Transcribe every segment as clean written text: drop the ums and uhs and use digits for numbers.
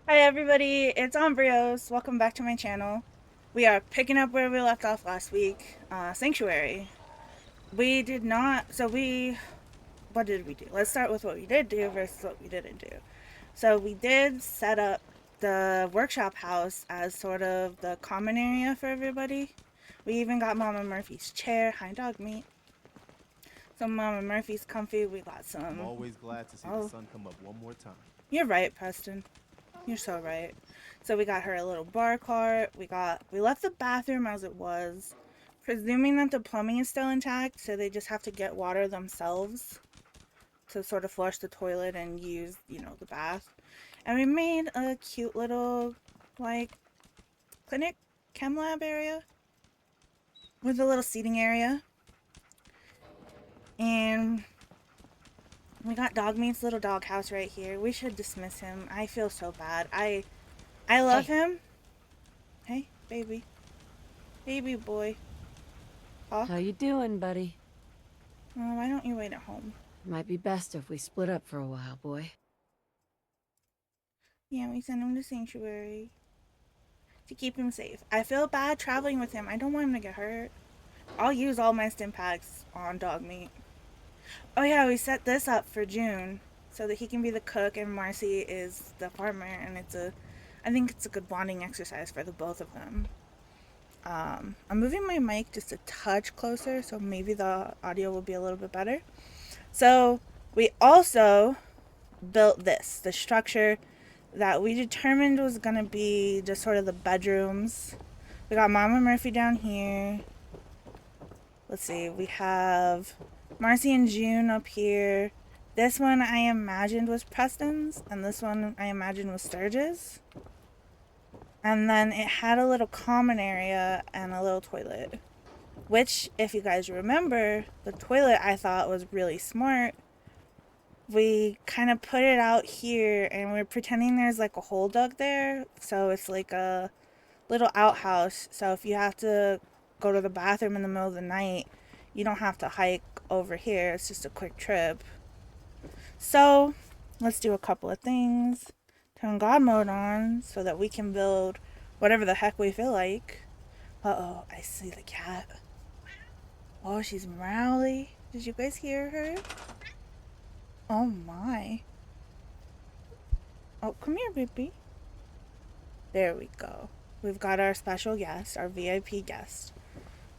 Hi everybody, it's Ombrios. Welcome back to my channel. We are picking up where we left off last week. Sanctuary. We did not, what did we do? Let's start with what we did do versus what we didn't do. So we did set up the workshop house as sort of the common area for everybody. We even got Mama Murphy's chair, hi dog meat. So Mama Murphy's comfy, we got I'm some, always glad to see the oh, sun come up one more time. you're right, Preston. You're so right. So we got her a little bar cart. We left the bathroom as it was, presuming that the plumbing is still intact, so they just have to get water themselves to sort of flush the toilet and use, the bath. And we made a cute little like clinic chem lab area with a little seating area. And we got Dogmeat's little doghouse right here. We should dismiss him. I feel so bad. I love Hey, him. Hey, baby. Baby boy. how Hawk. you doing, buddy? Oh, why don't you wait at home? Might be best if we split up for a while, boy. Yeah, we send him to Sanctuary to keep him safe. I feel bad traveling with him. I don't want him to get hurt. I'll use all my stim packs on dog meat. Oh yeah, we set this up for June so that he can be the cook and Marcy is the farmer, and I think it's a good bonding exercise for the both of them. I'm moving my mic just a touch closer, so maybe the audio will be a little bit better. So we also built the structure that we determined was gonna be just sort of the bedrooms. We got Mama Murphy down here. Let's see, we have Marcy and June up here. This one I imagined was Preston's, and this one I imagined was Sturge's. And then it had a little common area and a little toilet. Which, if you guys remember, the toilet I thought was really smart. We kind of put it out here and we're pretending there's like a hole dug there. So it's like a little outhouse. So if you have to go to the bathroom in the middle of the night, you don't have to hike over here. It's just a quick trip. So let's do a couple of things. Turn God mode on so that we can build whatever the heck we feel like. Uh oh, I see the cat. Oh, she's Rowley. Did you guys hear her? Oh my. Oh, come here, baby. There we go. We've got our special guest, our VIP guest.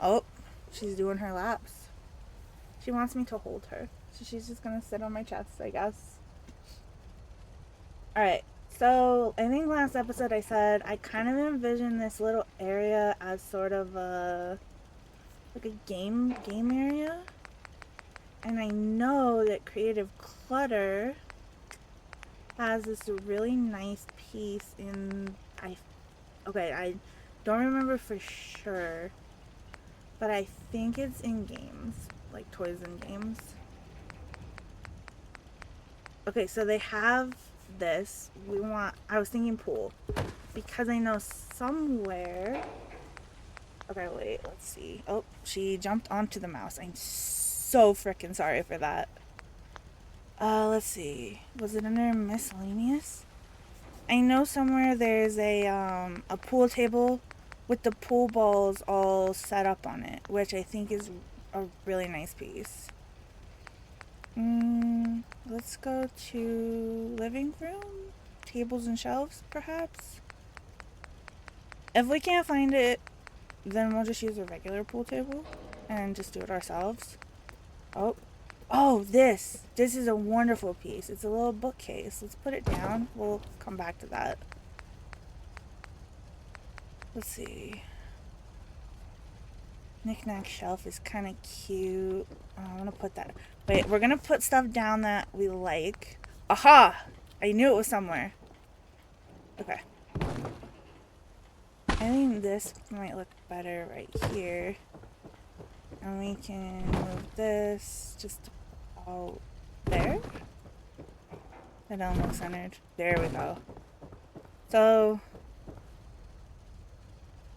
Oh, she's doing her laps. She wants me to hold her. So she's just gonna sit on my chest, I guess. Alright, so I think last episode I said I kind of envisioned this little area as sort of a game area. And I know that Creative Clutter has this really nice piece in I don't remember for sure, but I think it's in games, like toys and games. Okay, so they have this. I was thinking pool because I know somewhere. Okay, wait, let's see. Oh, she jumped onto the mouse. I'm so freaking sorry for that. Let's see. Was it under miscellaneous? I know somewhere there's a pool table with the pool balls all set up on it, which I think is a really nice piece. Let's go to living room, tables and shelves, perhaps. If we can't find it, then we'll just use a regular pool table and just do it ourselves. Oh, this is a wonderful piece. It's a little bookcase. Let's put it down. We'll come back to that. Let's see. Knick-knack shelf is kind of cute. Oh, I'm gonna put that. Wait, we're gonna put stuff down that we like. Aha! I knew it was somewhere. Okay. I think this might look better right here. And we can move this just about there. That almost centered. There we go. So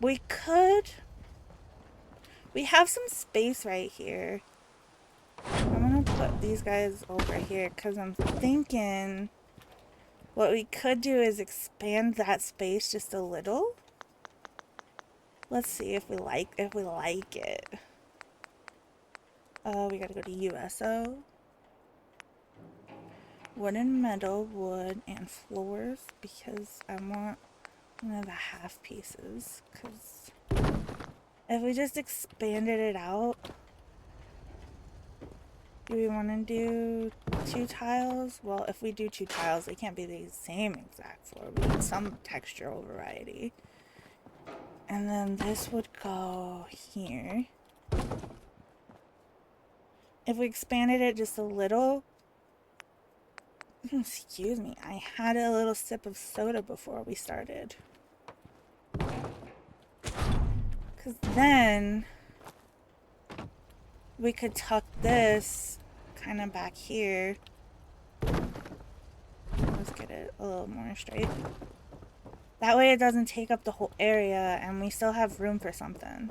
we could. We have some space right here. I'm gonna put these guys over here because I'm thinking What we could do is expand that space just a little. Let's see if we like it. We gotta go to USO. Wood and metal, wood and floors, because I want one of the half pieces. Because if we just expanded it out, do we want to do 2 tiles? Well, if we do 2 tiles, they can't be the same exact floor. We need some textural variety. And then this would go here. If we expanded it just a little, excuse me, I had a little sip of soda before we started. Because then we could tuck this kind of back here. Let's get it a little more straight. That way it doesn't take up the whole area and we still have room for something.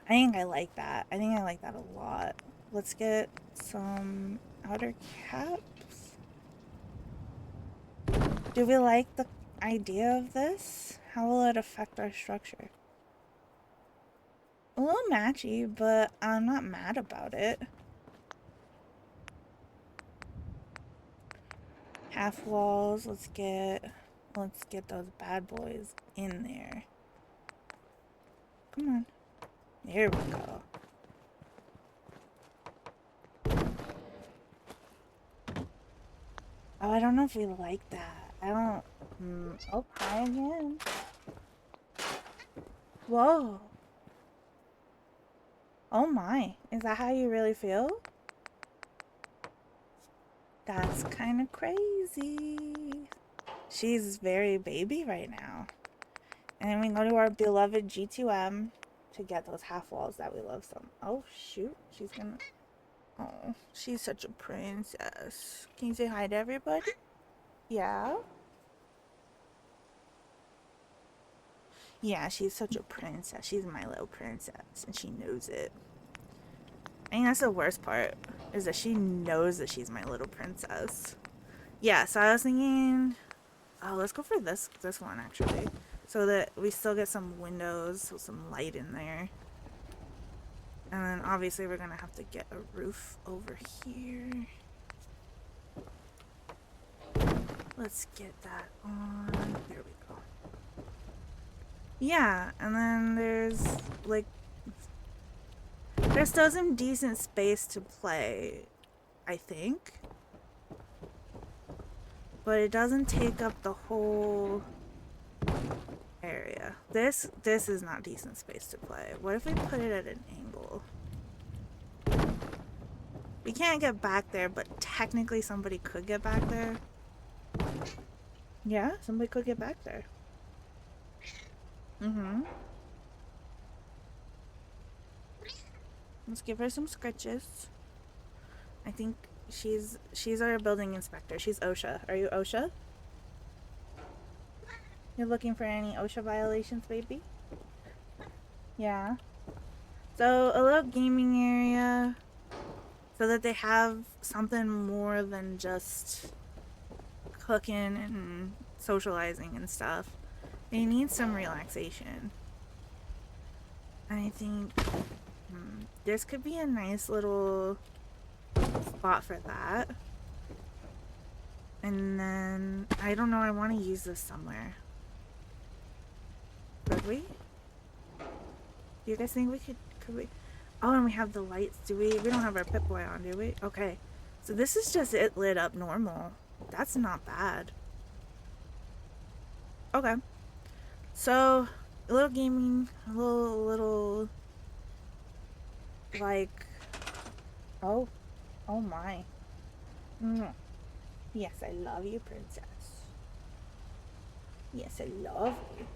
I think I like that. I think I like that a lot. Let's get some outer caps. Do we like the idea of this? How will it affect our structure? A little matchy, but I'm not mad about it. Half walls, let's get those bad boys in there. Come on. There we go. Oh, I don't know if we like that. I don't... Oh, try again. Whoa. Oh my. Is that how you really feel? That's kind of crazy. She's very baby right now. And then we go to our beloved G2M to get those half walls that we love so much. Oh, shoot. She's gonna... Oh, she's such a princess. Can you say hi to everybody? Yeah? Yeah, she's such a princess. She's my little princess, and she knows it. I think that's the worst part, is that she knows that she's my little princess. Yeah, so I was thinking... Oh, let's go for this one, actually. So that we still get some windows, so some light in there. And then obviously we're gonna have to get a roof over here. Let's get that on. There we go. Yeah, and then there's like... There's still some decent space to play, I think. But it doesn't take up the whole area. This is not decent space to play. What if we put it at an angle? We can't get back there, but technically somebody could get back there. Yeah, somebody could get back there. Let's give her some scratches. I think she's our building inspector. She's OSHA. Are you OSHA? You're looking for any OSHA violations, baby? Yeah. So a little gaming area, so that they have something more than just cooking and socializing and stuff. They need some relaxation. And I think this could be a nice little spot for that. And then, I don't know, I want to use this somewhere. Could we? Do you guys think we could we? Oh, and we have the lights. We don't have our Pip-Boy on, do we? Okay. So this is just it lit up normal. That's not bad. Okay. So, a little gaming, a little like, oh my. Yes, I love you, princess. Yes, I love you.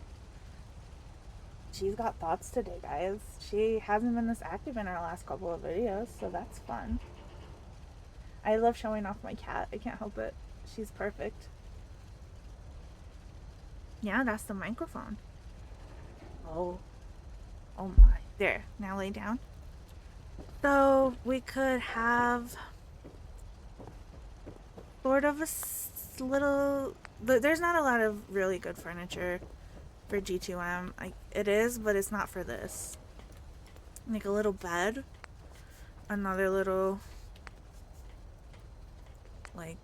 She's got thoughts today, guys. She hasn't been this active in our last couple of videos, so that's fun. I love showing off my cat. I can't help it. She's perfect. Yeah, that's the microphone. Oh my. There. Now lay down. So we could have sort of a just little. There's not a lot of really good furniture for G2M. Like it is, but it's not for this. Like a little bed, another little like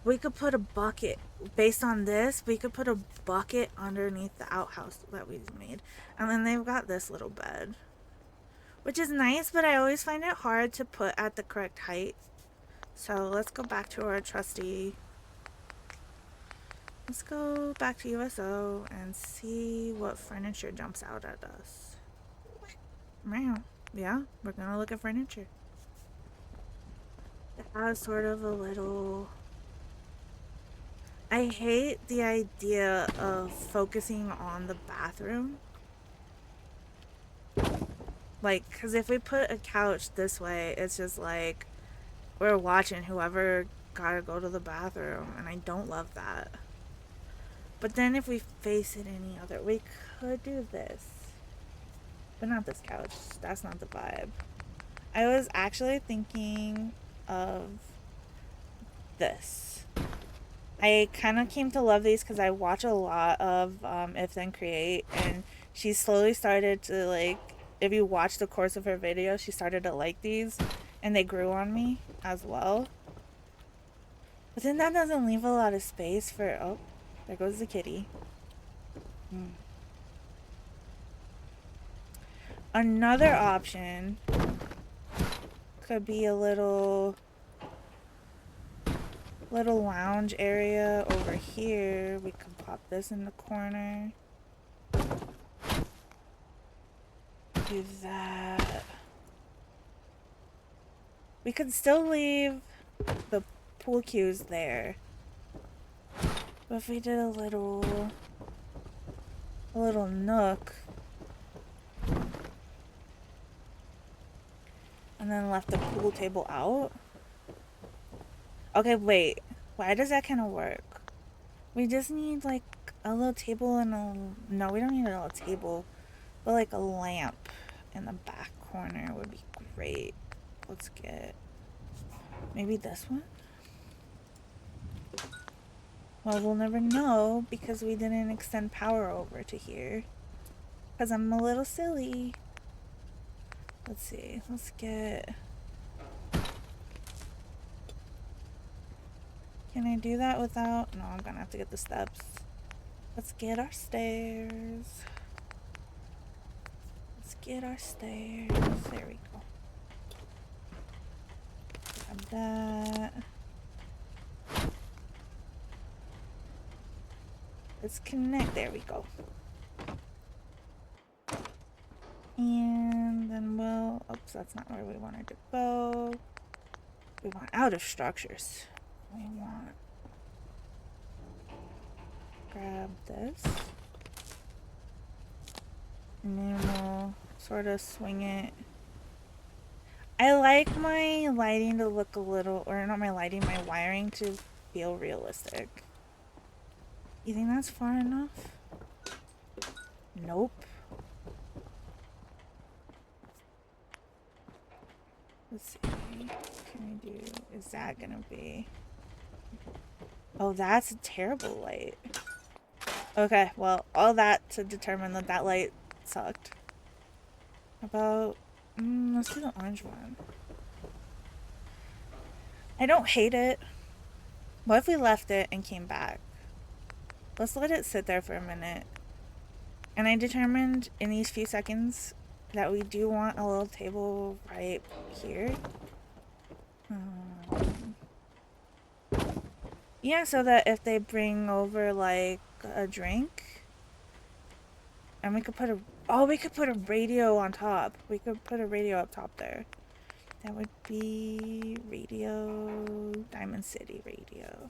we could put a bucket based on this. We could put a bucket underneath the outhouse that we made, and then they've got this little bed, which is nice, but I always find it hard to put at the correct height. So let's go back to our trusty. Let's go back to USO and see what furniture jumps out at us. Meow. Yeah, we're gonna look at furniture. It has sort of a little... I hate the idea of focusing on the bathroom. Like, because if we put a couch this way, it's just like we're watching whoever gotta go to the bathroom, and I don't love that. But then if we face it any other, we could do this. But not this couch. That's not the vibe. I was actually thinking of this. I kind of came to love these because I watch a lot of If Then Create, and she slowly started to like, if you watch the course of her videos, she started to like these, and they grew on me as well. But then that doesn't leave a lot of space for, oh, there goes the kitty. Another option could be a little lounge area over here. We could pop this in the corner. Do that. We could still leave the pool cues there. But if we did a little nook and then left the pool table out. Okay, wait. Why does that kind of work? We just need like a little table and a... No, we don't need a little table. But like a lamp in the back corner would be great. Let's get... maybe this one? Well, we'll never know because we didn't extend power over to here. Because I'm a little silly. Let's see. Let's get... Can I do that without... No, I'm gonna have to get the steps. Let's get our stairs. Let's get our stairs. There we go. Grab that. Let's connect. There we go. And then we'll... oops, that's not where we wanted to go. We want out of structures. We want... grab this. And then we'll sort of swing it. I like my lighting to look a little... or not my lighting, my wiring to feel realistic. You think that's far enough? Nope. Let's see. Can I do... is that gonna be... oh, that's a terrible light. Okay, well, all that to determine that that light sucked. About... let's do the orange one. I don't hate it. What if we left it and came back? Let's let it sit there for a minute. And I determined in these few seconds that we do want a little table right here. Yeah, so that if they bring over like a drink, and we could put a... oh, we could put a radio on top. We could put a radio up top there. That would be radio... Diamond City radio.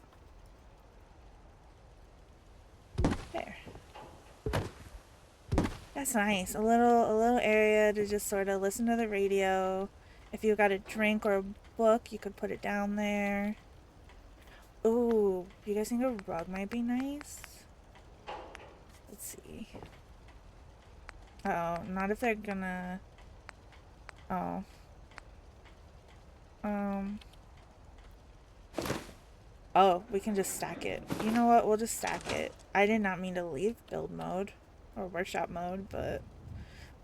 There. That's nice. A little area to just sort of listen to the radio. If you got a drink or a book, you could put it down there. Ooh, you guys think a rug might be nice? Let's see. Oh, not if they're gonna... oh. Um. Oh, we can just stack it. You know what? We'll just stack it. I did not mean to leave build mode or workshop mode, but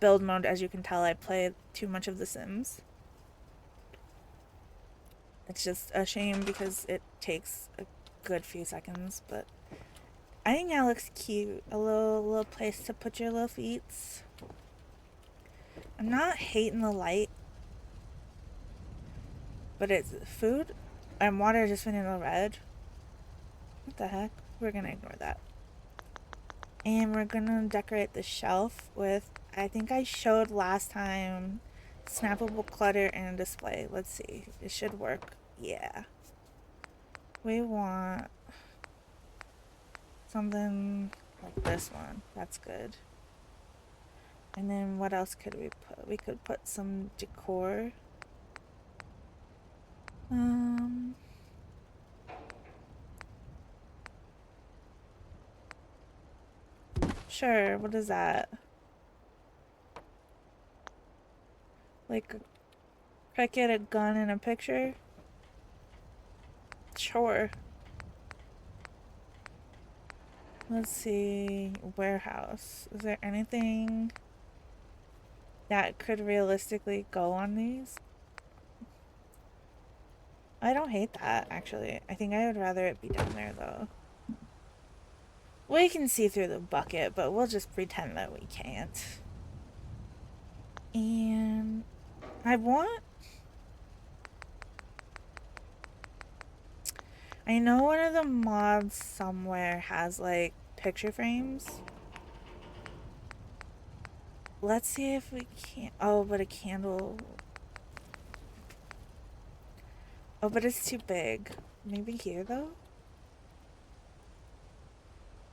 build mode, as you can tell, I play too much of The Sims. It's just a shame because it takes a good few seconds, but I think that looks cute. A little place to put your little feet. I'm not hating the light, but it's food and water just went into red. What the heck? We're gonna ignore that. And we're gonna decorate the shelf with, I think I showed last time, snappable clutter and display. Let's see. It should work. Yeah. We want something like this one. That's good. And then what else could we put? We could put some decor. Sure, what is that? Like a cricket, a gun, and a picture? Sure. Let's see. Warehouse. Is there anything that could realistically go on these? I don't hate that, actually. I think I would rather it be down there, though. We can see through the bucket, but we'll just pretend that we can't. And I know one of the mods somewhere has, like, picture frames. Let's see if we can. Oh, but a candle. Oh, but it's too big. Maybe here, though?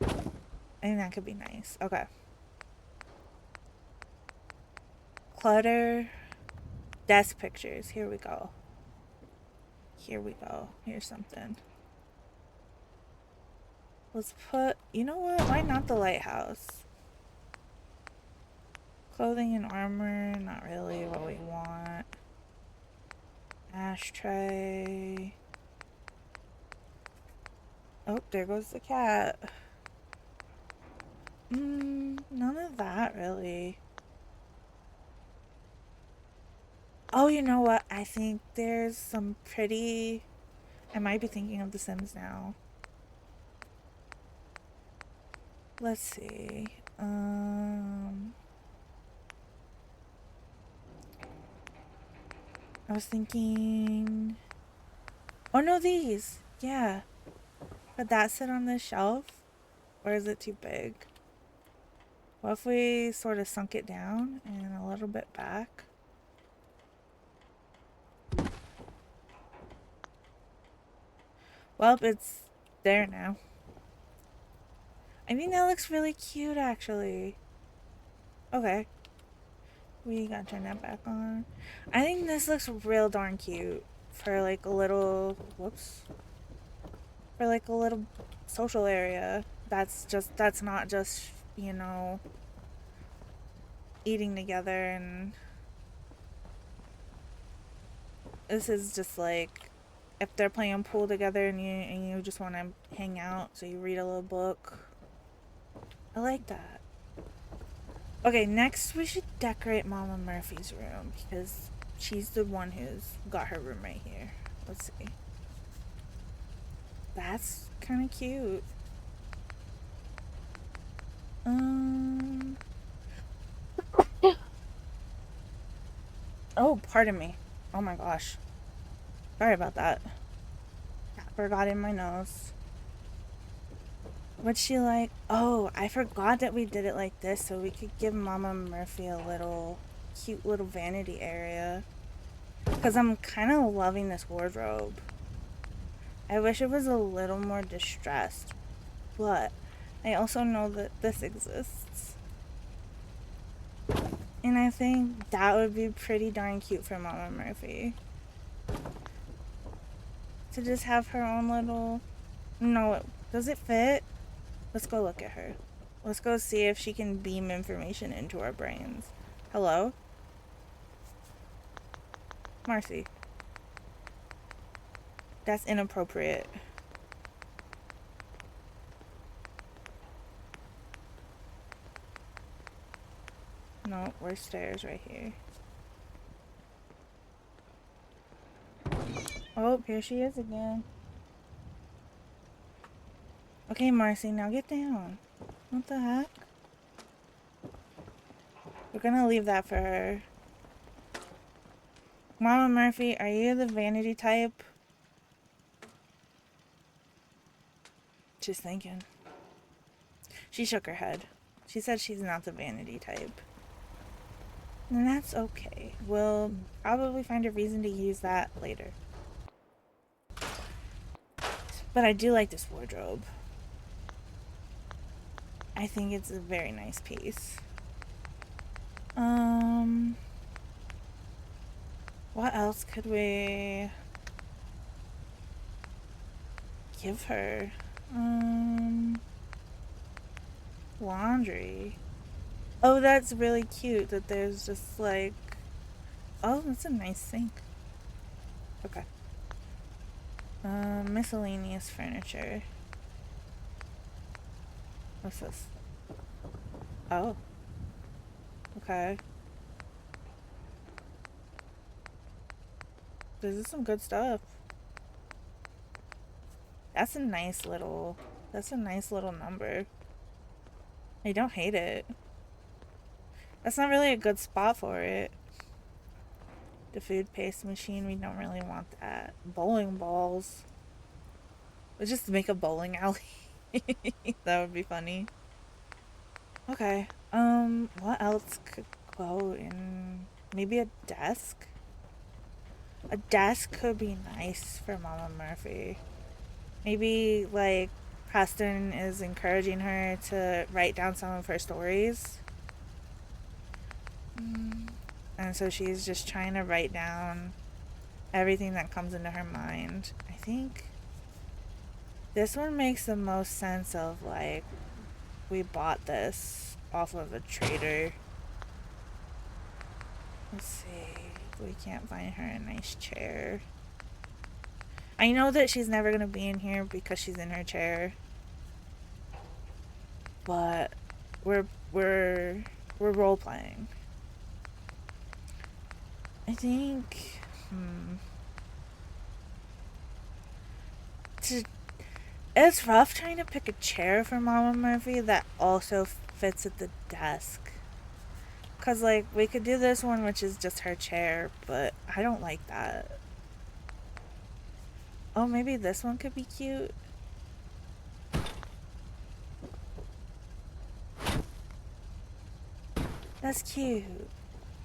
I think that could be nice. Okay. Clutter. Desk pictures. Here we go. Here we go. Here's something. Let's put... You know what? Why not the lighthouse? Clothing and armor. Not really what we want. Ashtray. Oh, there goes the cat. None of that, really. Oh, you know what? I think there's some pretty... I might be thinking of The Sims now. Let's see. I was thinking... Oh, no, these. Yeah. Could that sit on this shelf? Or is it too big? What if we sort of sunk it down and a little bit back? Well, it's there now. I think that looks really cute, actually. Okay. We gotta turn that back on. I think this looks real darn cute for like a little... Whoops. For like a little social area. That's not just, you know, eating together, and this is just like if they're playing pool together and you just want to hang out, so you read a little book. I like that. Okay, next we should decorate Mama Murphy's room because she's the one who's got her room right here. Let's see. That's kind of cute. Oh, pardon me. Oh my gosh. Sorry about that. I forgot in my nose. What's she like? Oh, I forgot that we did it like this so we could give Mama Murphy a little cute little vanity area. Because I'm kind of loving this wardrobe. I wish it was a little more distressed, but I also know that this exists. And I think that would be pretty darn cute for Mama Murphy. To just have her own little... No, does it fit? Let's go look at her. Let's go see if she can beam information into our brains. Hello? Marcy. That's inappropriate. No, we're stairs right here. Oh, here she is again. Okay, Marcy, now get down. What the heck? We're gonna leave that for her. Mama Murphy, are you the vanity type? Just thinking. She shook her head. She said she's not the vanity type. And that's okay. We'll probably find a reason to use that later. But I do like this wardrobe. I think it's a very nice piece. What else could we give her? Laundry. Oh, that's really cute that there's just like... Oh, that's a nice sink. Okay. Miscellaneous furniture. What's this? Oh. Okay. This is some good stuff. That's a nice little number. I don't hate it. That's not really a good spot for it. The food paste machine, we don't really want that. Bowling balls. Let's just make a bowling alley. That would be funny. Okay. What else could go in? Maybe a desk? A desk could be nice for Mama Murphy. Maybe, like, Preston is encouraging her to write down some of her stories. And so she's just trying to write down everything that comes into her mind. I think this one makes the most sense of, like, we bought this off of a trader. Let's see if we can't find her a nice chair. I know that she's never gonna be in here because she's in her chair. But we're role playing. I think it's rough trying to pick a chair for Mama Murphy that also fits at the desk. Cause like we could do this one which is just her chair, but I don't like that. Oh, maybe this one could be cute. That's cute.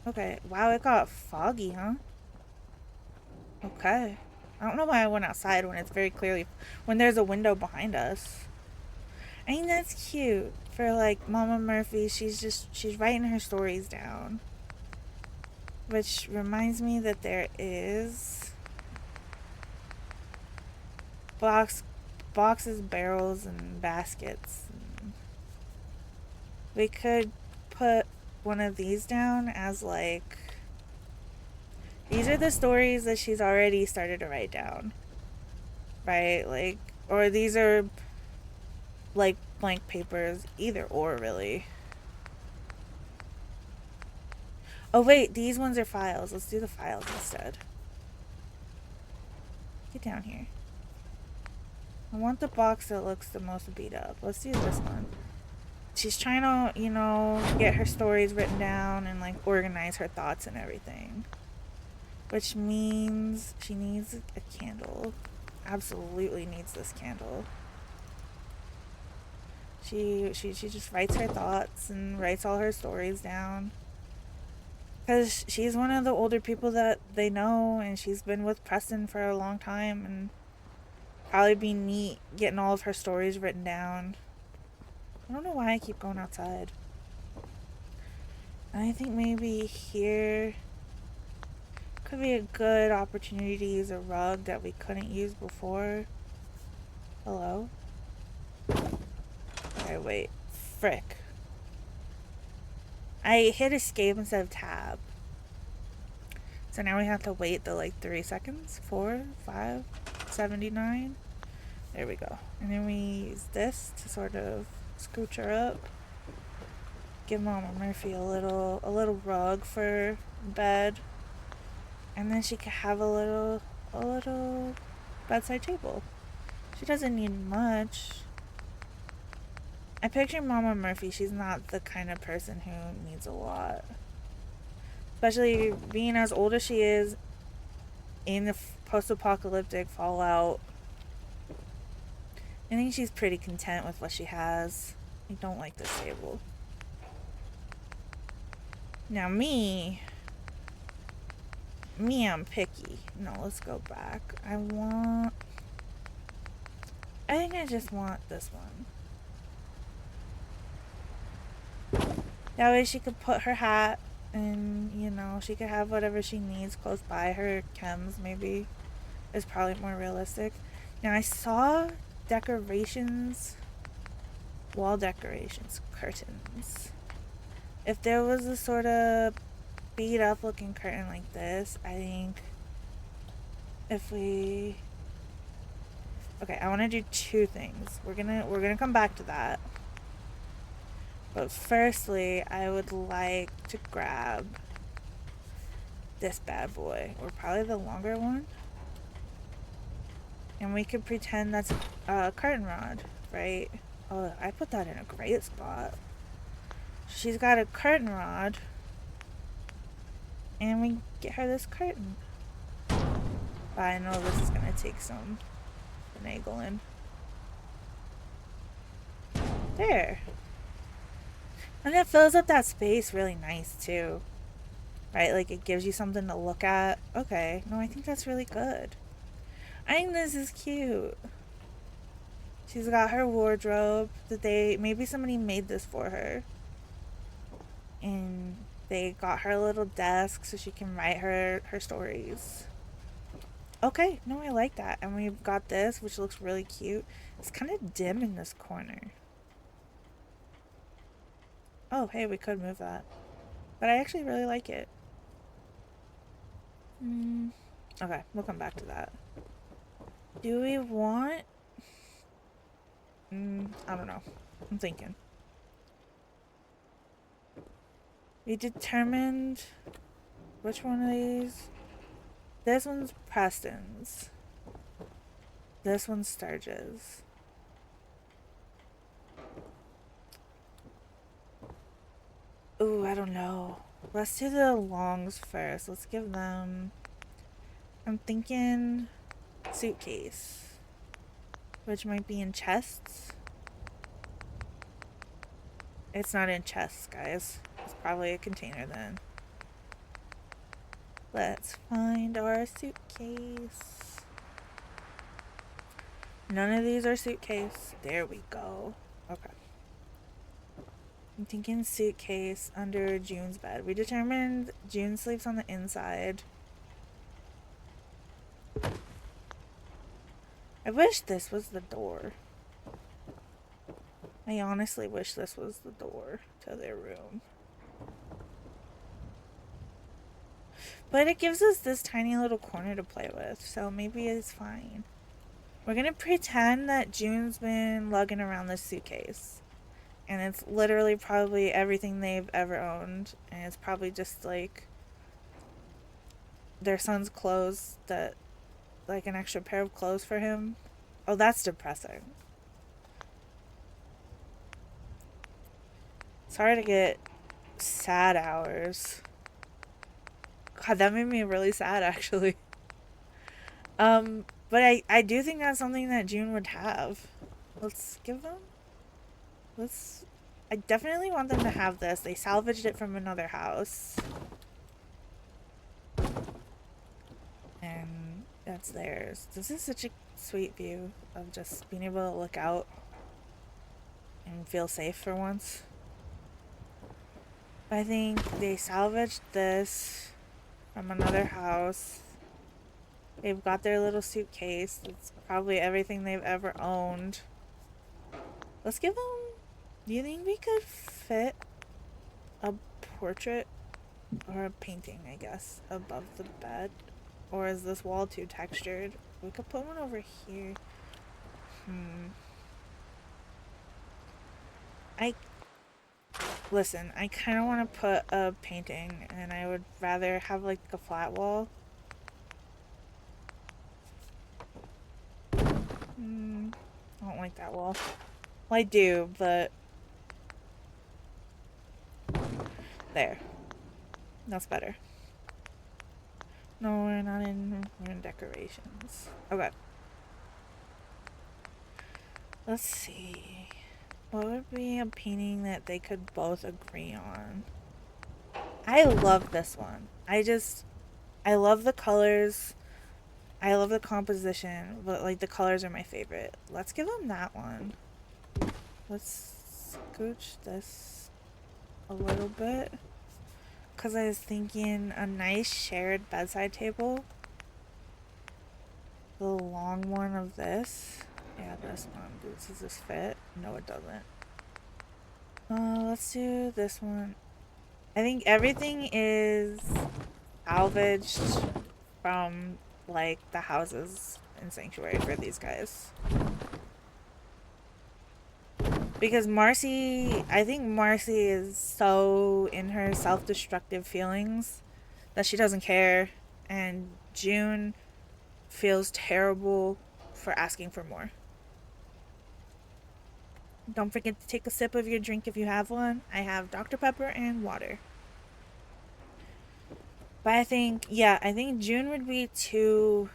Okay. Wow, it got foggy, huh? Okay. I don't know why I went outside when it's very clearly... when there's a window behind us. I think that's cute. For, like, Mama Murphy, she's writing her stories down. Which reminds me that there is... boxes, barrels, and baskets. We could put one of these down as, like... these are the stories that she's already started to write down. Right? Like, or these are, like, blank papers. Either or, really. Oh, wait. These ones are files. Let's do the files instead. Get down here. I want the box that looks the most beat up. Let's do this one. She's trying to, you know, get her stories written down and, like, organize her thoughts and everything. Which means she needs a candle. Absolutely needs this candle. She just writes her thoughts and writes all her stories down. Because she's one of the older people that they know, and she's been with Preston for a long time, and probably be neat getting all of her stories written down. I don't know why I keep going outside. I think maybe here could be a good opportunity to use a rug that we couldn't use before. Hello? Okay, wait. Frick. I hit escape instead of tab. So now we have to wait the like 3 seconds? 4, 5, 6. $4.79. There we go. And then we use this to sort of scooch her up. Give Mama Murphy a little rug for bed. And then she could have a little bedside table. She doesn't need much. I picture Mama Murphy, she's not the kind of person who needs a lot. Especially being as old as she is in the post-apocalyptic Fallout. I think she's pretty content with what she has. I don't like this table. Now me, I'm picky. No, let's go back. I think I just want this one. That way she could put her hat and, you know, she could have whatever she needs close by. Her chems maybe is probably more realistic. Now I saw decorations, wall decorations, curtains. If there was a sort of beat up looking curtain like this, I think if we... Okay, I want to do two things. We're gonna come back to that. But firstly, I would like to grab this bad boy, or probably the longer one. And we could pretend that's a curtain rod, right? Oh, I put that in a great spot. She's got a curtain rod. And we get her this curtain. But I know this is gonna take some finagling. There. And it fills up that space really nice too. Right? Like it gives you something to look at. Okay. No, I think that's really good. I think this is cute. She's got her wardrobe that maybe somebody made this for her. And they got her a little desk so she can write her stories. Okay, no, I like that. And we've got this, which looks really cute. It's kind of dim in this corner. Oh, hey, we could move that. But I actually really like it. Okay, we'll come back to that. Do we want... I don't know. I'm thinking. We determined which one of these. This one's Preston's. This one's Sturge's. Ooh, I don't know. Let's do the longs first. Let's give them... I'm thinking suitcase. Which might be in chests. It's not in chests, guys. It's probably a container then. Let's find our suitcase. None of these are suitcase. There we go. Okay. I'm thinking suitcase under June's bed. We determined June sleeps on the inside. I wish this was the door. I honestly wish this was the door to their room. But it gives us this tiny little corner to play with, so maybe it's fine. We're gonna pretend that June's been lugging around this suitcase. And it's literally probably everything they've ever owned. And it's probably just like their son's clothes that, like an extra pair of clothes for him. Oh, that's depressing. It's hard to get sad hours. God, that made me really sad, actually. But I do think that's something that June would have. Let's give them... I definitely want them to have this. They salvaged it from another house. And that's theirs. This is such a sweet view of just being able to look out and feel safe for once. I think they salvaged this from another house. They've got their little suitcase. It's probably everything they've ever owned. Let's give them... Do you think we could fit a portrait or a painting, I guess, above the bed? Or is this wall too textured? We could put one over here. Listen, I kind of want to put a painting, and I would rather have like a flat wall. I don't like that wall. Well, I do, but there. That's better. No, we're not in room decorations. Okay. Let's see. What would be a painting that they could both agree on? I love this one. I love the colors. I love the composition, but like the colors are my favorite. Let's give them that one. Let's scooch this a little bit. Because I was thinking a nice shared bedside table. The long one of this. Yeah, this one. Does this fit? No, it doesn't. Let's do this one. I think everything is salvaged from like the houses in Sanctuary for these guys. Because Marcy, I think Marcy is so in her self-destructive feelings that she doesn't care, and June feels terrible for asking for more. Don't forget to take a sip of your drink if you have one. I have Dr. Pepper and water. But I think June would be too...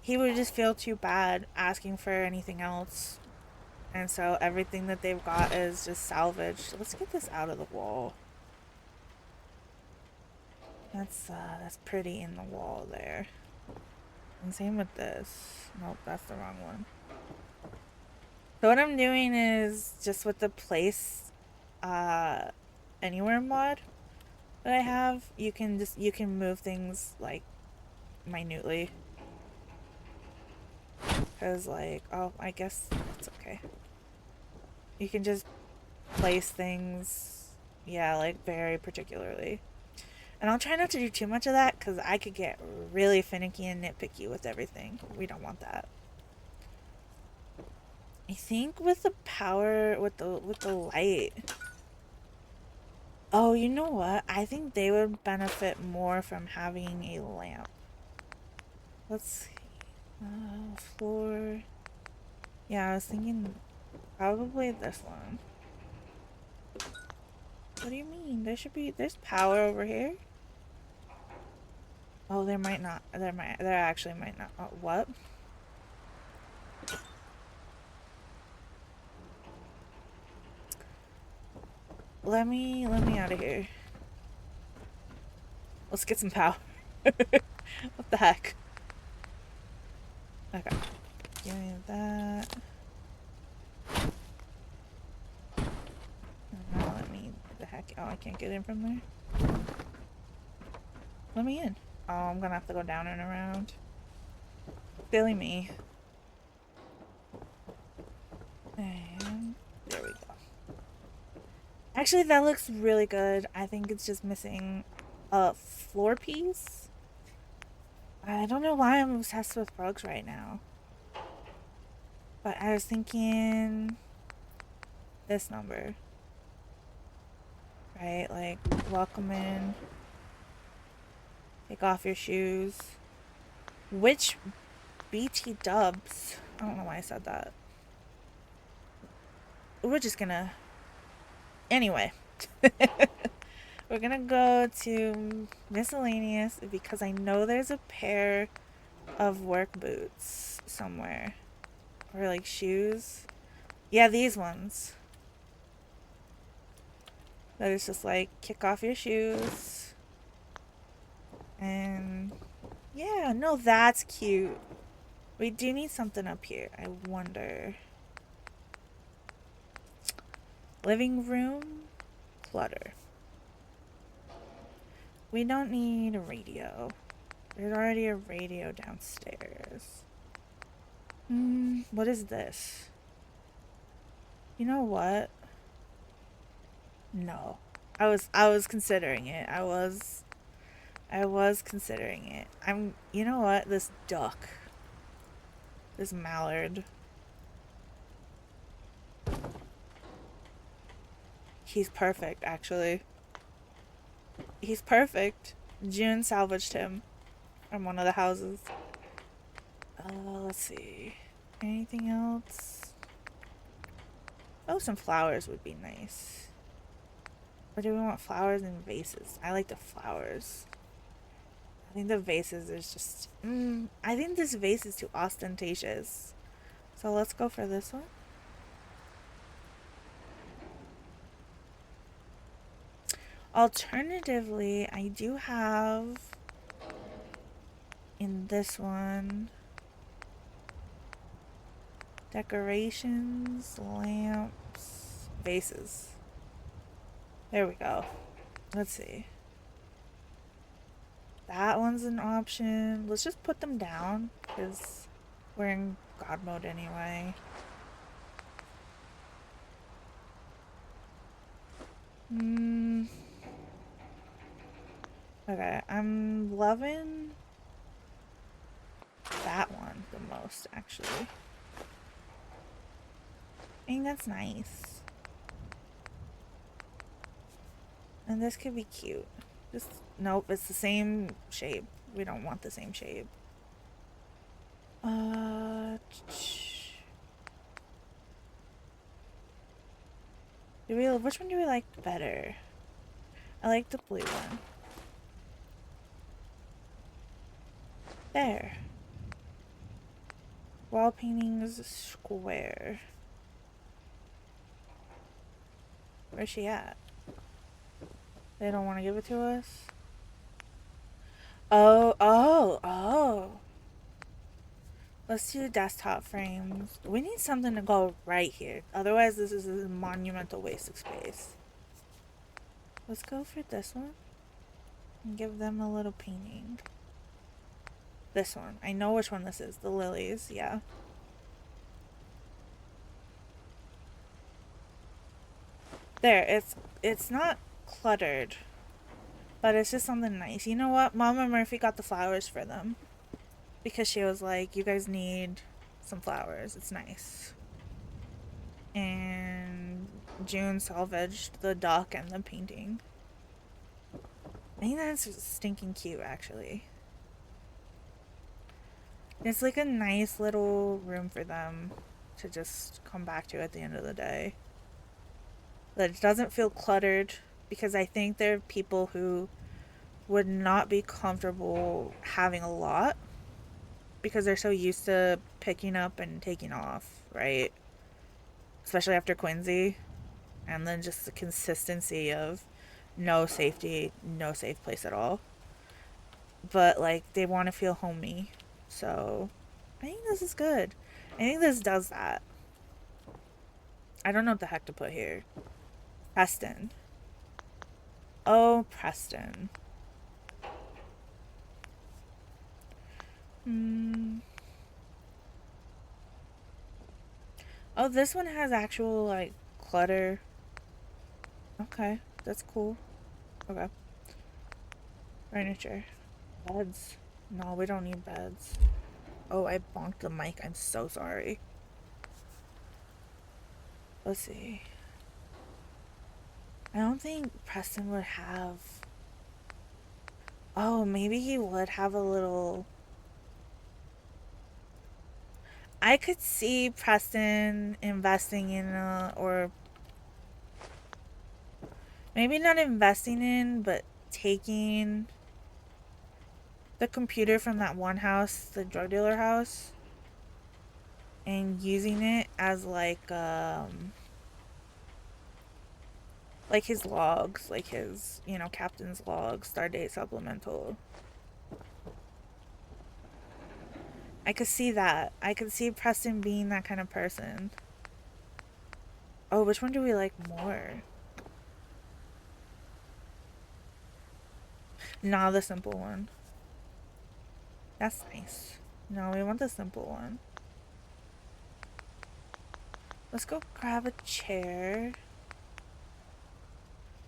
He would just feel too bad asking for anything else. And so everything that they've got is just salvaged. Let's get this out of the wall. That's pretty in the wall there. And same with this. Nope, that's the wrong one. So what I'm doing is just with the place anywhere mod that I have, you can move things like minutely. Cause like, oh, I guess it's okay. You can just place things, yeah, like very particularly. And I'll try not to do too much of that because I could get really finicky and nitpicky with everything. We don't want that. I think with the power, with the light. Oh, you know what? I think they would benefit more from having a lamp. Let's see. Floor. Yeah, I was thinking probably this one. What do you mean? There's power over here. Oh, there actually might not. Oh, what? Let me out of here. Let's get some power. What the heck? Okay. Give me that. Now let me... The heck? Oh, I can't get in from there? Let me in. Oh, I'm gonna have to go down and around. Silly me. And there we go. Actually, that looks really good. I think it's just missing a floor piece. I don't know why I'm obsessed with rugs right now. But I was thinking this number. Right? Like, welcome in. Take off your shoes. Which BT dubs? I don't know why I said that. We're just gonna... Anyway. We're gonna go to miscellaneous because I know there's a pair of work boots somewhere. Or like shoes. Yeah, these ones. That is just like kick off your shoes. And yeah, no, that's cute. We do need something up here. I wonder. Living room clutter. We don't need a radio. There's already a radio downstairs. What is this? You know what? No. I was considering it. I was I was considering it. You know what? This duck. This mallard. He's perfect, actually. He's perfect. June salvaged him from one of the houses. Let's see. Anything else? Oh, some flowers would be nice. Or do we want flowers in vases? I like the flowers. I think the vases is just... I think this vase is too ostentatious. So let's go for this one. Alternatively, I do have... in this one... decorations, lamps, vases. There we go. Let's see. That one's an option. Let's just put them down because we're in God mode anyway. Okay, I'm loving that one the most, actually. I think that's nice. And this could be cute. Just, nope, it's the same shape. We don't want the same shape. Which one do we like better? I like the blue one. There. Wall paintings square. Where's she at? They don't want to give it to us? Oh. Let's do desktop frames. We need something to go right here. Otherwise, this is a monumental waste of space. Let's go for this one. And give them a little painting. This one. I know which one this is. The lilies, yeah. There, it's not cluttered. But it's just something nice. You know what? Mama Murphy got the flowers for them. Because she was like, you guys need some flowers. It's nice. And June salvaged the duck and the painting. I think that's stinking cute, actually. It's like a nice little room for them to just come back to at the end of the day. That it doesn't feel cluttered, because I think there are people who would not be comfortable having a lot because they're so used to picking up and taking off, right? Especially after Quincy. And then just the consistency of no safety, no safe place at all. But, like, they want to feel homey. So, I think this is good. I think this does that. I don't know what the heck to put here. Preston. Oh, Preston. Oh, this one has actual, like, clutter. Okay, that's cool. Okay. Furniture. Beds. No, we don't need beds. Oh, I bonked the mic. I'm so sorry. Let's see. I don't think Preston would have... Oh, maybe he would have a little... I could see Preston investing in or maybe not investing in, but taking the computer from that one house, the drug dealer house, and using it as like his logs, like his, captain's log, Stardate supplemental. I could see that. I could see Preston being that kind of person. Oh, which one do we like more? Nah, the simple one. That's nice. No, we want the simple one. Let's go grab a chair.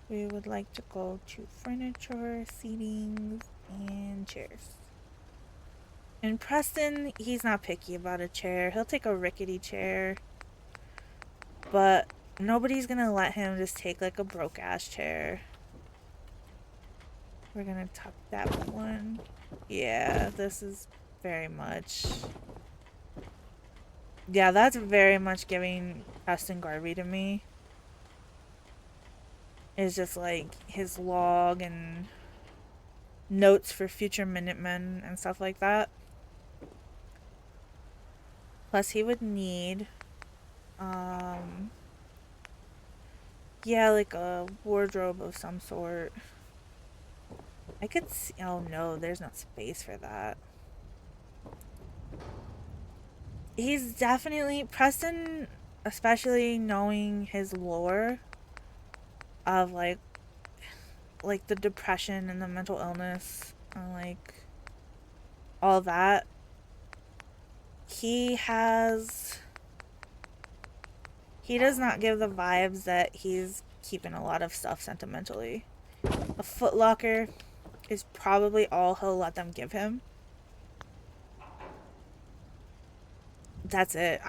We would like to go to furniture, seating. And chairs. And Preston, he's not picky about a chair. He'll take a rickety chair. But nobody's gonna let him just take like a broke ass chair. We're gonna tuck that one. Yeah, this is very much... Yeah, that's very much giving Preston Garvey to me. It's just like his log and notes for future Minutemen and stuff like that. Plus he would need yeah, like a wardrobe of some sort. I could see... Oh no, there's not space for that. He's definitely... Preston, especially knowing his lore of like the depression and the mental illness and like all that, he does not give the vibes that he's keeping a lot of stuff sentimentally. A footlocker is probably all he'll let them give him. That's it.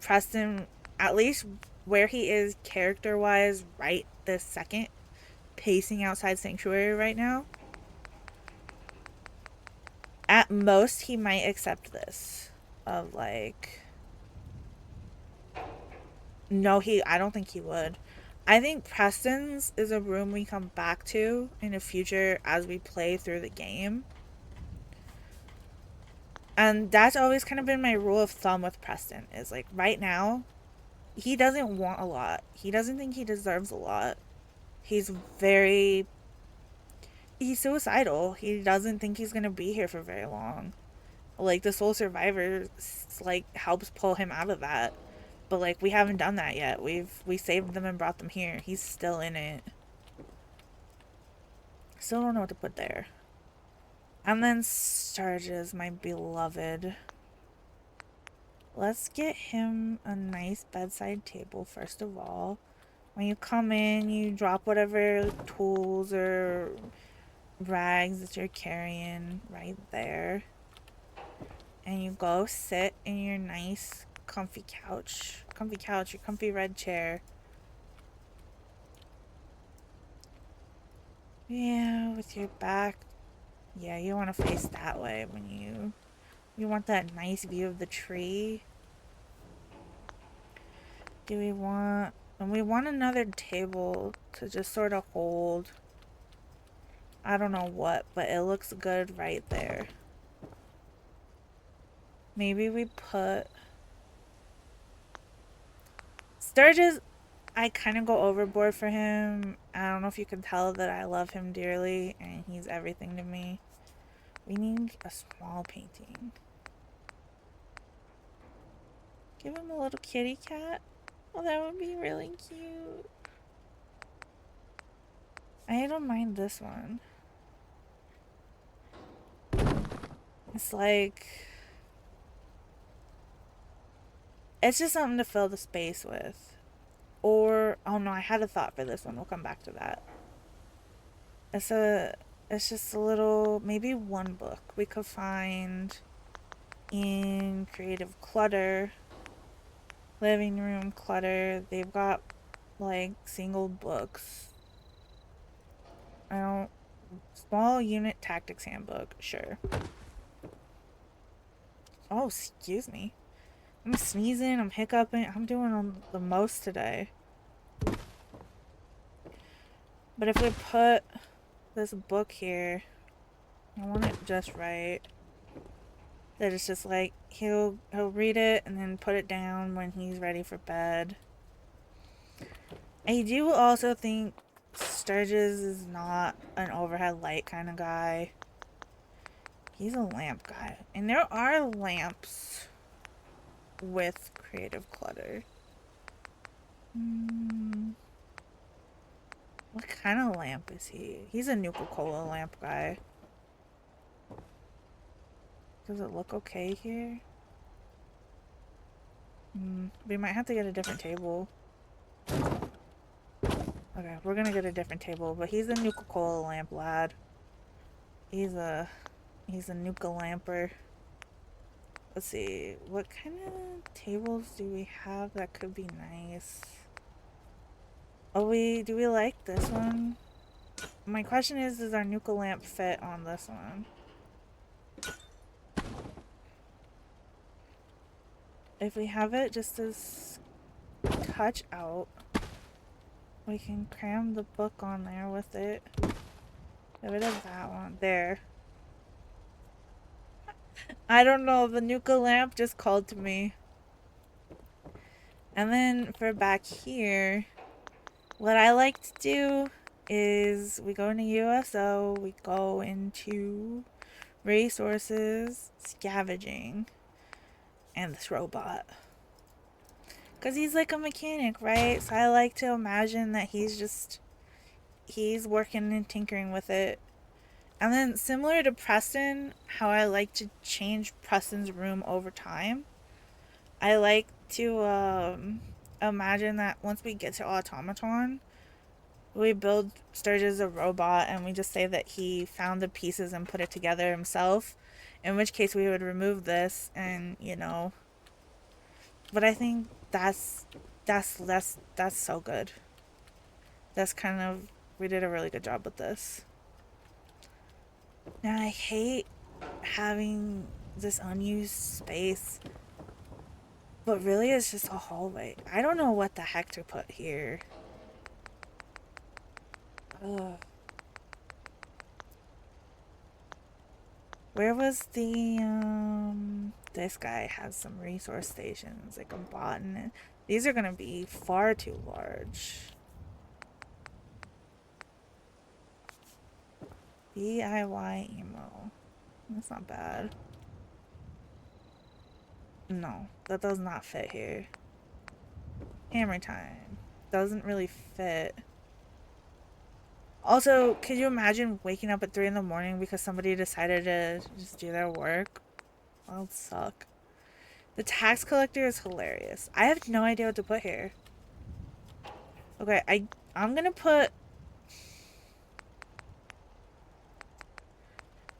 Preston, at least where he is character-wise right this second, pacing outside Sanctuary right now, at most he might accept this. Of like... No, I don't think he would. I think Preston's is a room we come back to in the future as we play through the game. And that's always kind of been my rule of thumb with Preston, is like right now, he doesn't want a lot. He doesn't think he deserves a lot. He's suicidal. He doesn't think he's gonna be here for very long. Like, the Soul Survivor, like, helps pull him out of that. But, like, we haven't done that yet. We saved them and brought them here. He's still in it. Still don't know what to put there. And then Sturgis, my beloved. Let's get him a nice bedside table, first of all. When you come in, you drop whatever tools or rags that you're carrying right there. And you go sit in your nice comfy couch, your comfy red chair. Yeah, with your back. Yeah, you want to face that way when you want that nice view of the tree. And we want another table to just sort of hold, I don't know what, but it looks good right there. Maybe we put... Sturgis, I kind of go overboard for him. I don't know if you can tell that I love him dearly and he's everything to me. We need a small painting. Give him a little kitty cat. Oh, that would be really cute. I don't mind this one. It's like... It's just something to fill the space with. Or... Oh no, I had a thought for this one. We'll come back to that. It's just a little... Maybe one book we could find in Creative Clutter. Living room clutter. They've got like single books. Small unit tactics handbook, sure. Oh, excuse me. I'm sneezing, I'm hiccuping, I'm doing the most today. But if we put this book here, I want it just right. That it's just like he'll read it and then put it down when he's ready for bed. I do also think Sturgis is not an overhead light kind of guy. He's a lamp guy. And there are lamps with Creative Clutter. What kind of lamp is he? He's a Nuka-Cola lamp guy. Does it look okay here? We might have to get a different table. Okay, we're gonna get a different table, but he's a Nuka-Cola lamp lad. He's a nuka lamper. Let's see, what kind of tables do we have that could be nice? Oh, do we like this one? My question is, does our nuka lamp fit on this one? If we have it just as touch out, we can cram the book on there with it. Get rid of that one. There. I don't know, the nuka lamp just called to me. And then for back here, what I like to do is we go into USO, we go into resources, scavenging, and this robot. Because he's like a mechanic, right? So I like to imagine that he's working and tinkering with it. And then similar to Preston, how I like to change Preston's room over time. I like to imagine that once we get to Automaton, we build Sturgis a robot and we just say that he found the pieces and put it together himself. In which case we would remove this and, you know. But I think that's so good. That's kind of, we did a really good job with this. Now I hate having this unused space, but really it's just a hallway. I don't know what the heck to put here. Ugh. Where was the this guy has some resource stations like a botanist. These are gonna be far too large. DIY emo. That's not bad. No, that does not fit here. Hammer time. Doesn't really fit. Also, could you imagine waking up at 3 in the morning because somebody decided to just do their work? That would suck. The tax collector is hilarious. I have no idea what to put here. Okay, I'm gonna put...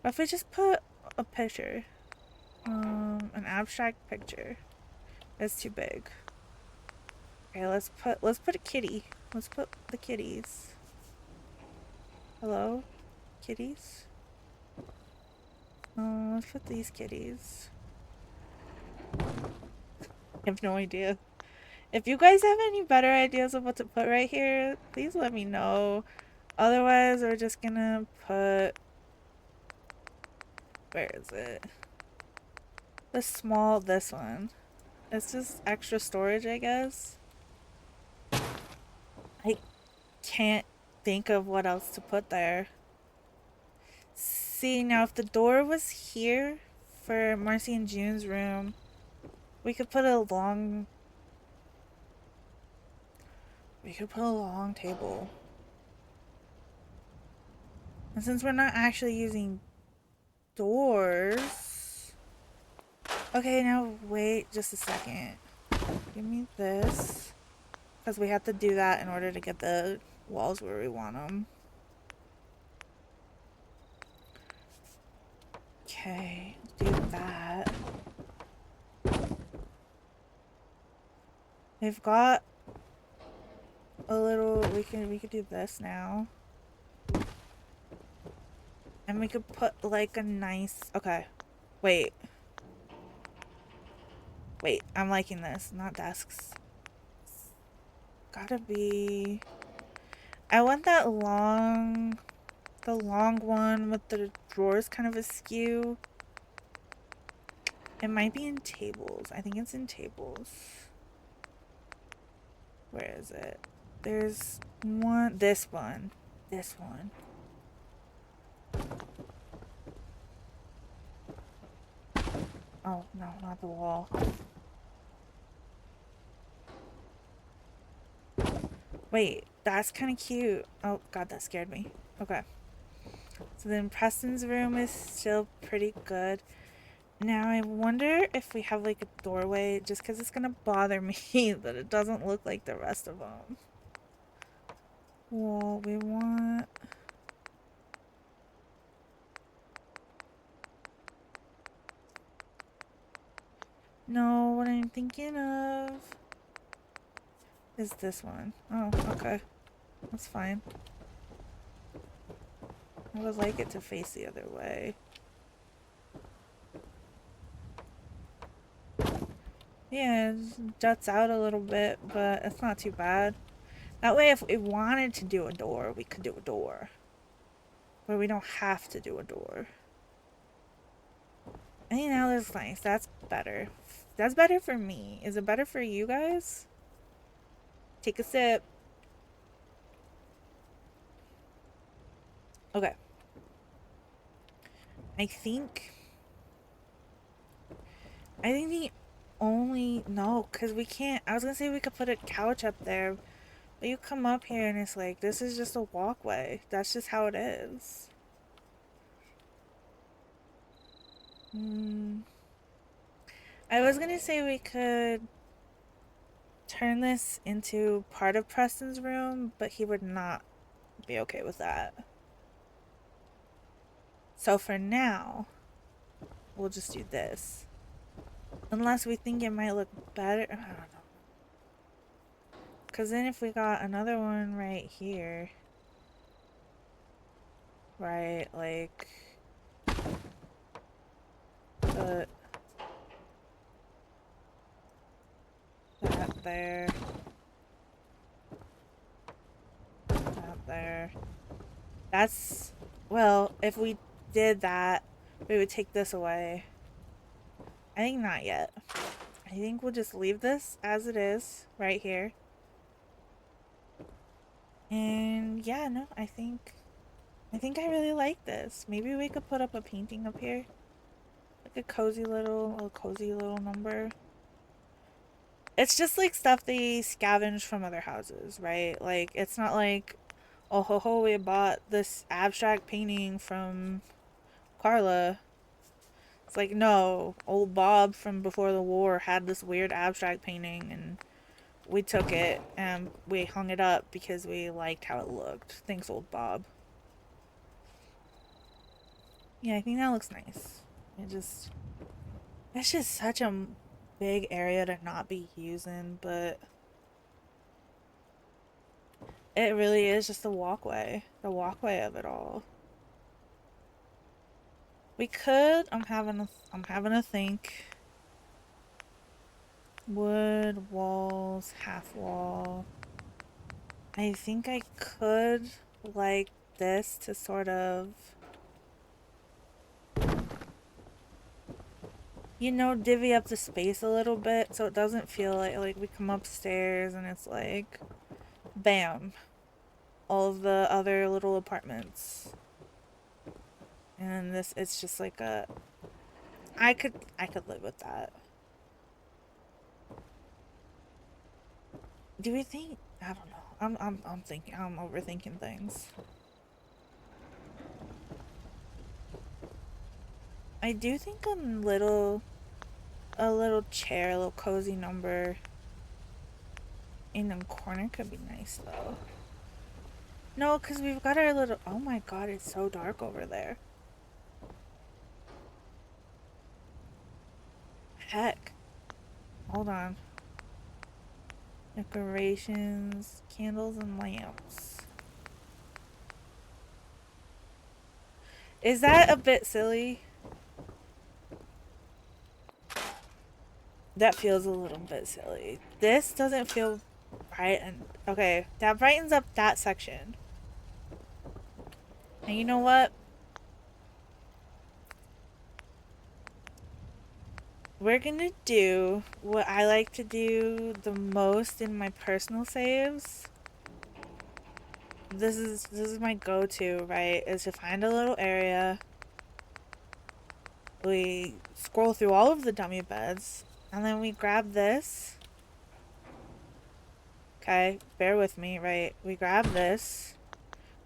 If I just put a picture. An abstract picture. That's too big. Okay, let's put a kitty. Let's put the kitties. Hello? Kitties? Let's put these kitties. I have no idea. If you guys have any better ideas of what to put right here, please let me know. Otherwise, we're just gonna put... Where is it? This one. It's just extra storage, I guess. I can't think of what else to put there. See, now if the door was here for Marcy and June's room, we could put a long... table. And since we're not actually using doors... Okay, now wait just a second. Give me this. Because we have to do that in order to get the walls where we want them. Okay, do that. We've got a little... We could do this now. And we could put like a nice... Okay. Wait. Wait, I'm liking this. Not desks. Gotta be... I want that long... The long one with the drawers kind of askew. It might be in tables. I think it's in tables. Where is it? There's one... This one. This one. Oh, no, not the wall. Wait, that's kind of cute. Oh, God, that scared me. Okay. So then Preston's room is still pretty good. Now I wonder if we have like a doorway, just because it's going to bother me that it doesn't look like the rest of them. Well, we want... No, what I'm thinking of is this one. Oh, okay. That's fine. I would like it to face the other way. Yeah, it just juts out a little bit, but it's not too bad. That way, if we wanted to do a door, we could do a door. But we don't have to do a door. I think that looks nice. That's better. That's better for me. Is it better for you guys? Take a sip. Okay. I think the only... No, because we can't... I was going to say we could put a couch up there. But you come up here and it's like, this is just a walkway. That's just how it is. I was going to say we could turn this into part of Preston's room, but he would not be okay with that. So for now, we'll just do this. Unless we think it might look better. I don't know. Because then if we got another one right here. Right, like... Put that there. That there. That's... Well, if we did that, we would take this away. I think not yet. I think we'll just leave this as it is, right here. And yeah, no, I think I really like this. Maybe we could put up a painting up here. Like a cozy little number. It's just like stuff they scavenge from other houses, right? Like, it's not like, oh ho ho, we bought this abstract painting from Carla. It's like, no, old Bob from before the war had this weird abstract painting and we took it and we hung it up because we liked how it looked. Thanks, old Bob. Yeah, I think that looks nice. It's just such a big area to not be using, but it really is just the walkway of it all. We could, I'm having a think. Wood, walls, half wall. I think I could like this to sort of, you know, divvy up the space a little bit so it doesn't feel like we come upstairs and it's like, bam, all of the other little apartments. And this, it's just like a, I could live with that. Do we think, I don't know. I'm thinking, I'm overthinking things. I do think a little chair, a little cozy number in the corner could be nice though. No, because we've got our little, oh my god, it's so dark over there. Heck. Hold on. Decorations, candles and lamps. Is that a bit silly? That feels a little bit silly. This doesn't feel right. And okay, that brightens up that section. And you know what? We're gonna do what I like to do the most in my personal saves. This is my go-to, right? Is to find a little area. We scroll through all of the dummy beds. And then we grab this. Okay, bear with me, right? We grab this.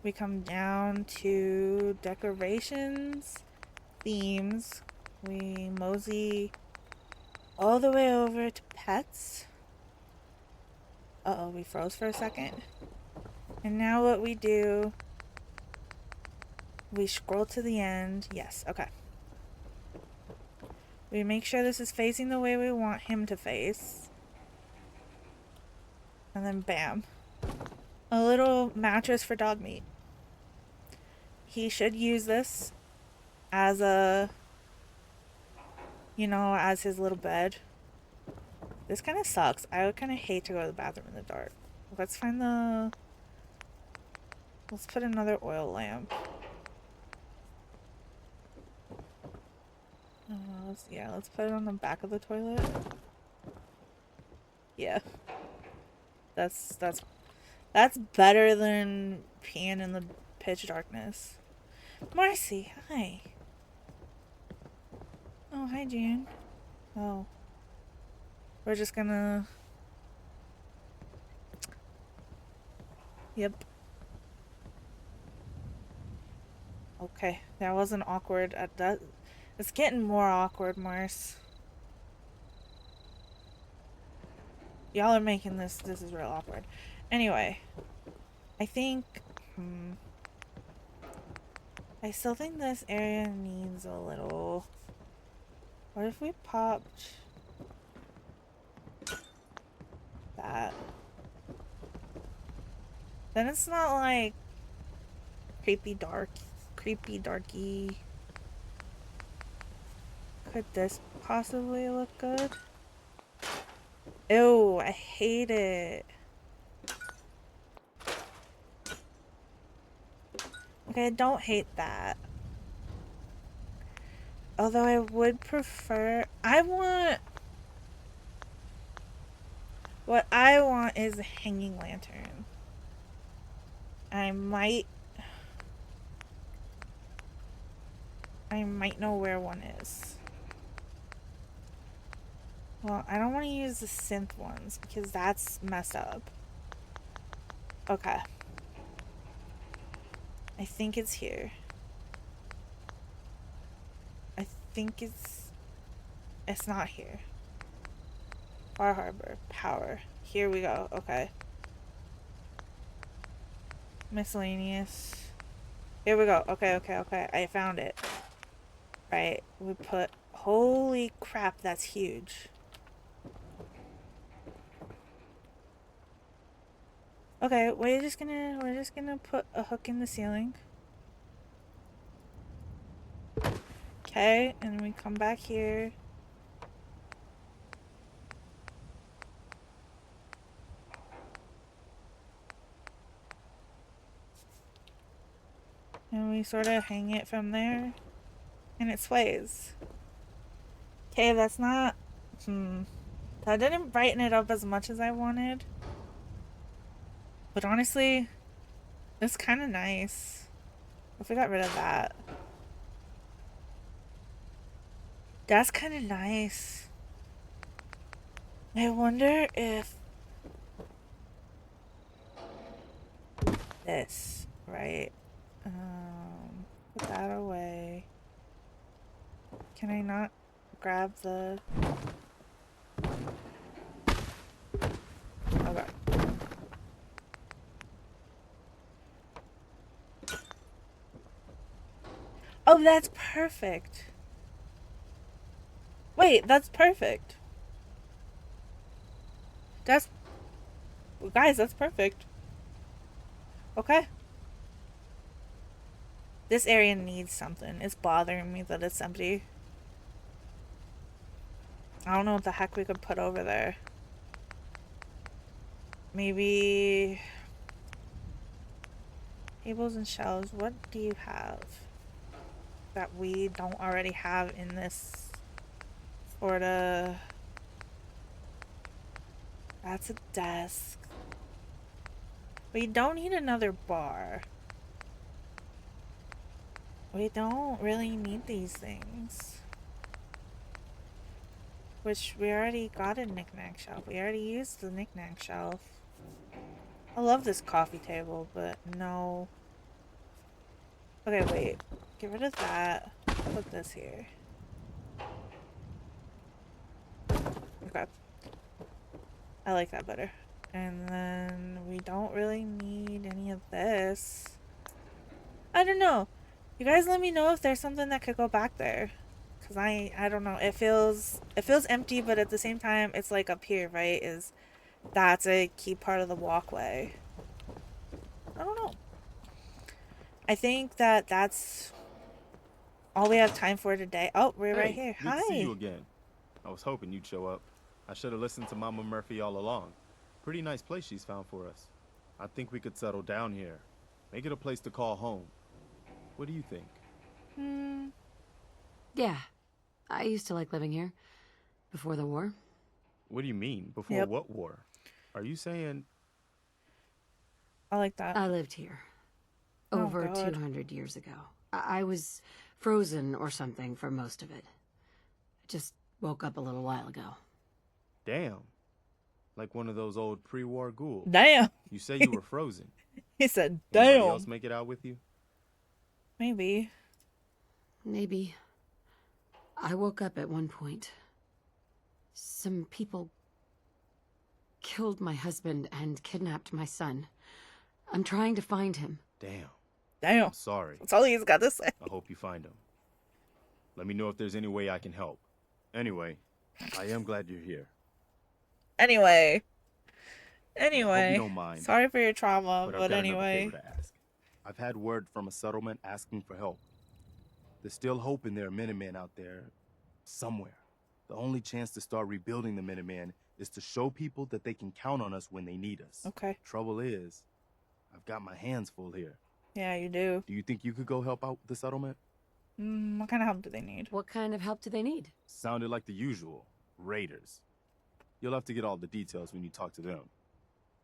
We come down to decorations, themes. We mosey all the way over to pets. Uh-oh, we froze for a second. And now what we do, we scroll to the end. Yes, okay. We make sure this is facing the way we want him to face. And then bam. A little mattress for dog meat. He should use this as a, you know, as his little bed. This kind of sucks. I would kind of hate to go to the bathroom in the dark. Let's find the... Let's put another oil lamp. Let's put it on the back of the toilet. Yeah. That's better than peeing in the pitch darkness. Marcy, hi. Oh, hi, June. Oh. We're just gonna... Yep. Okay, that wasn't awkward at that. It's getting more awkward, Mars. Y'all are making this is real awkward. Anyway, I think, I still think this area needs a little... What if we popped that? Then it's not like creepy darky. Could this possibly look good? Ew, I hate it. Okay, I don't hate that. Although I would prefer... What I want is a hanging lantern. I might know where one is. Well, I don't want to use the synth ones because that's messed up. Okay. I think it's here. I think it's not here. Bar Harbor. Power. Here we go. Okay. Miscellaneous. Here we go. Okay. I found it. Right. We put... Holy crap, that's huge. Okay, we're just gonna put a hook in the ceiling. Okay, and we come back here. And we sort of hang it from there. And it sways. Okay, that's not... That didn't brighten it up as much as I wanted. But honestly, it's kind of nice. If we got rid of that. That's kind of nice. I wonder if... This, right? Put that away. Can I not grab the... Okay. Oh, that's perfect. Wait, that's perfect. That's... Guys, that's perfect. Okay. This area needs something. It's bothering me that it's empty. I don't know what the heck we could put over there. Maybe... Tables and shelves. What do you have that we don't already have in this sort of... That's a desk. We don't need another bar. We don't really need these things. Which we already got a knick-knack shelf. We already used the knick-knack shelf. I love this coffee table, but no. Okay, wait. Get rid of that. Put this here. Okay. I like that better. And then we don't really need any of this. I don't know. You guys let me know if there's something that could go back there. Cause I don't know. It feels empty, but at the same time, it's like up here, right? That's a key part of the walkway. I don't know. I think that's all we have time for today. Oh, we're right here. Good Hi. to see you again. I was hoping you'd show up. I should have listened to Mama Murphy all along. Pretty nice place she's found for us. I think we could settle down here. Make it a place to call home. What do you think? Yeah. I used to like living here. Before the war. What do you mean? Before Yep. what war? Are you saying... I like that. I lived here. Oh, Over God. 200 years ago. I was frozen or something for most of it. I just woke up a little while ago. Damn. Like one of those old pre-war ghouls. Damn. You say you were frozen. He said, Anybody damn. else make it out with you? Maybe. Maybe. I woke up at one point. Some people killed my husband and kidnapped my son. I'm trying to find him. Damn. Damn. I'm sorry. That's all he's got to say. I hope you find him. Let me know if there's any way I can help. Anyway, I am glad you're here. Anyway. I hope Anyway. you don't mind. Sorry for your trauma, But but, I've got anyway. another favor to ask. I've had word from a settlement asking for help. There's still hope in there are Minutemen out there somewhere. The only chance to start rebuilding the Minutemen is to show people that they can count on us when they need us. Okay. Trouble is, I've got my hands full here. Yeah, you do. Do you think you could go help out with the settlement? What kind of help do they need? What kind of help do they need? Sounded like the usual. Raiders. You'll have to get all the details when you talk to them.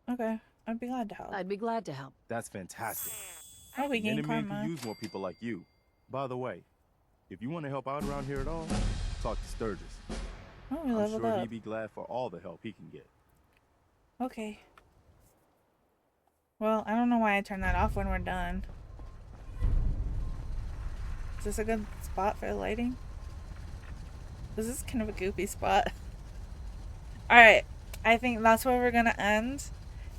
Okay. I'd be glad to help. I'd be glad to help. That's fantastic. Oh, we gain Minutemen karma. could use more people like you. By the way, if you want to help out around here at all, talk to Sturgis. Oh, we I'm leveled sure up. he'd be glad for all the help he can get. Okay. Well, I don't know why I turned that off when we're done. Is this a good spot for lighting? This is kind of a goopy spot. Alright, I think that's where we're gonna end.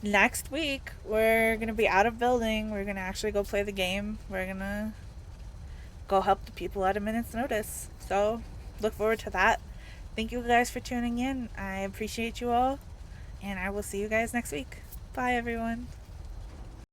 Next week, we're gonna be out of building. We're gonna actually go play the game. We're gonna go help the people at a minute's notice. So, look forward to that. Thank you guys for tuning in. I appreciate you all. And I will see you guys next week. Bye, everyone.